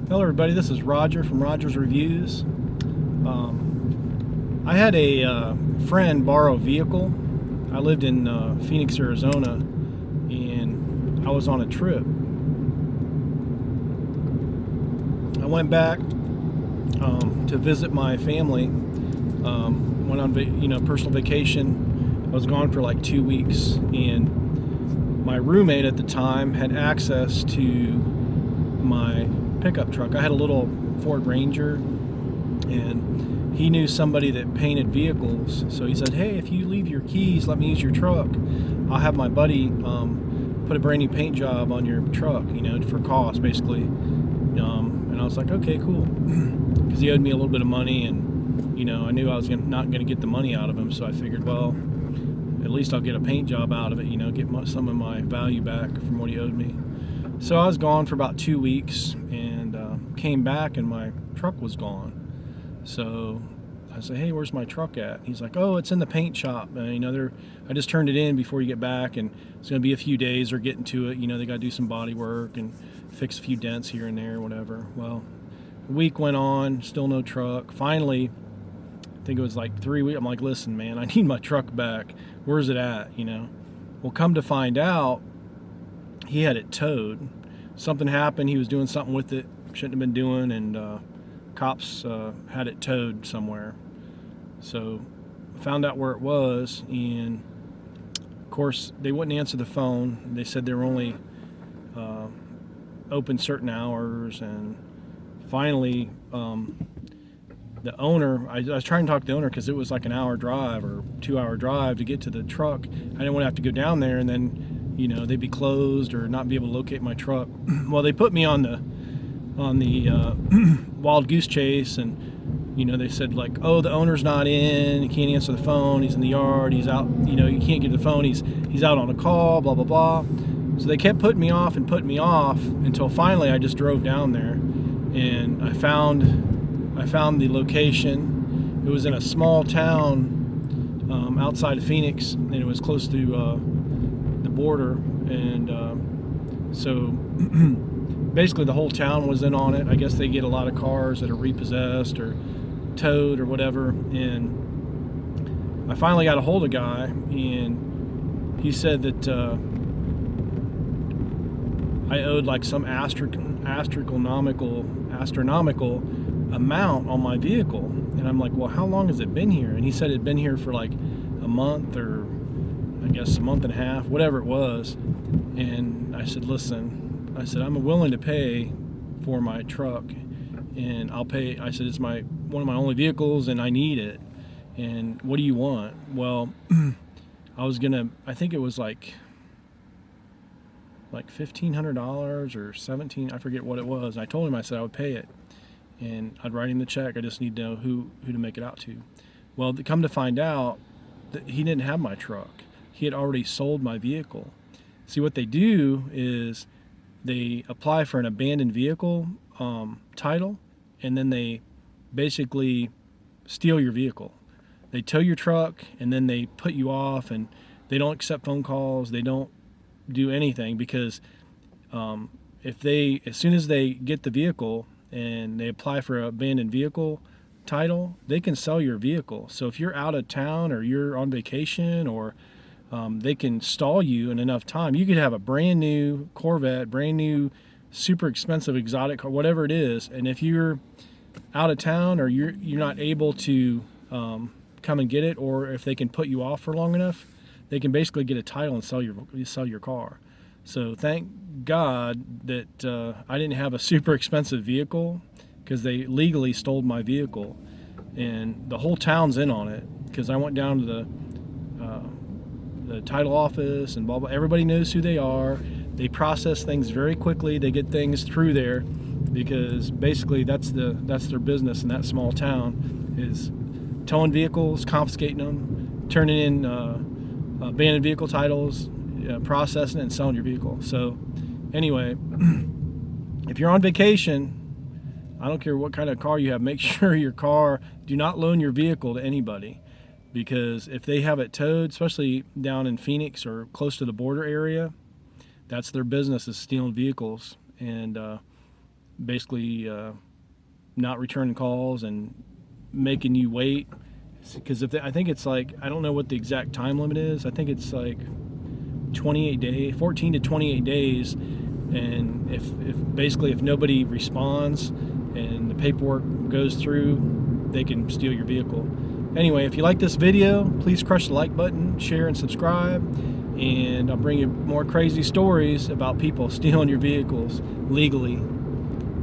Hello everybody, this is Roger from Roger's Reviews. I had a friend borrow a vehicle. I lived in Phoenix, Arizona, and I was on a trip. I went back to visit my family. Went on personal vacation. I was gone for like 2 weeks, and my roommate at the time had access to my pickup truck. I had a little Ford Ranger, and he knew somebody that painted vehicles, so he said, hey, if you leave your keys, let me use your truck. I'll have my buddy put a brand new paint job on your truck, for cost, basically. And I was like, okay, cool, because he owed me a little bit of money, and I knew I was not going to get the money out of him, so I figured, well, at least I'll get a paint job out of it, get some of my value back from what he owed me. So I was gone for about 2 weeks, and came back and my truck was gone. So I said, hey, where's my truck at? He's like, oh, it's in the paint shop. I just turned it in before you get back, and it's going to be a few days. They're getting to it. They got to do some body work and fix a few dents here and there, whatever. Well, a week went on, still no truck. Finally, I think it was like 3 weeks. I'm like, listen, man, I need my truck back. Where's it at? Well, come to find out, he had it towed. Something happened. He was doing something with it shouldn't have been doing, and cops had it towed somewhere. So I found out where it was, and of course they wouldn't answer the phone. They said they were only open certain hours, and finally the owner, I was trying to talk to the owner because it was like an hour drive or 2-hour drive to get to the truck. I didn't want to have to go down there and then they'd be closed or not be able to locate my truck. Well, they put me on the wild goose chase, and they said, like, oh, the owner's not in, he can't answer the phone, he's in the yard, he's out, you can't get the phone, he's out on a call, blah blah blah. So they kept putting me off until finally I just drove down there, and I found the location. It was in a small town outside of Phoenix, and it was close to the border, and so basically the whole town was in on it. I guess they get a lot of cars that are repossessed or towed or whatever, and I finally got a hold of a guy, and he said that I owed like some astronomical amount on my vehicle. And I'm like, well, how long has it been here? And he said it'd been here for like a month, or I guess a month and a half, whatever it was. And I said, listen, I'm willing to pay for my truck, and I'll pay. I said, it's one of my only vehicles, and I need it. And what do you want? Well, I think it was like $1,500 or $1,700, I forget what it was. I told him, I said I would pay it, and I'd write him the check. I just need to know who to make it out to. Well, come to find out that he didn't have my truck. He had already sold my vehicle. See, what they do is they apply for an abandoned vehicle title, and then they basically steal your vehicle. They tow your truck, and then they put you off, and they don't accept phone calls. They don't do anything, because as soon as they get the vehicle and they apply for an abandoned vehicle title, they can sell your vehicle. So if you're out of town or you're on vacation, or they can stall you in enough time, you could have a brand new Corvette, brand new super expensive exotic car, whatever it is, and if you're out of town or you're not able to come and get it, or if they can put you off for long enough, they can basically get a title and sell your car. So thank God that I didn't have a super expensive vehicle, because they legally stole my vehicle, and the whole town's in on it, because I went down to the title office and blah blah. Everybody knows who they are. They process things very quickly. They get things through there, because basically that's their business in that small town, is towing vehicles, confiscating them, turning in abandoned vehicle titles, processing it, and selling your vehicle. So anyway, if you're on vacation, I don't care what kind of car you have, make sure do not loan your vehicle to anybody, because if they have it towed, especially down in Phoenix or close to the border area, that's their business, is stealing vehicles. And basically not returning calls and making you wait. Because I think it's like, I don't know what the exact time limit is. I think it's like 14 to 28 days. And if nobody responds and the paperwork goes through, they can steal your vehicle. Anyway, if you like this video, please crush the like button, share and subscribe, and I'll bring you more crazy stories about people stealing your vehicles legally.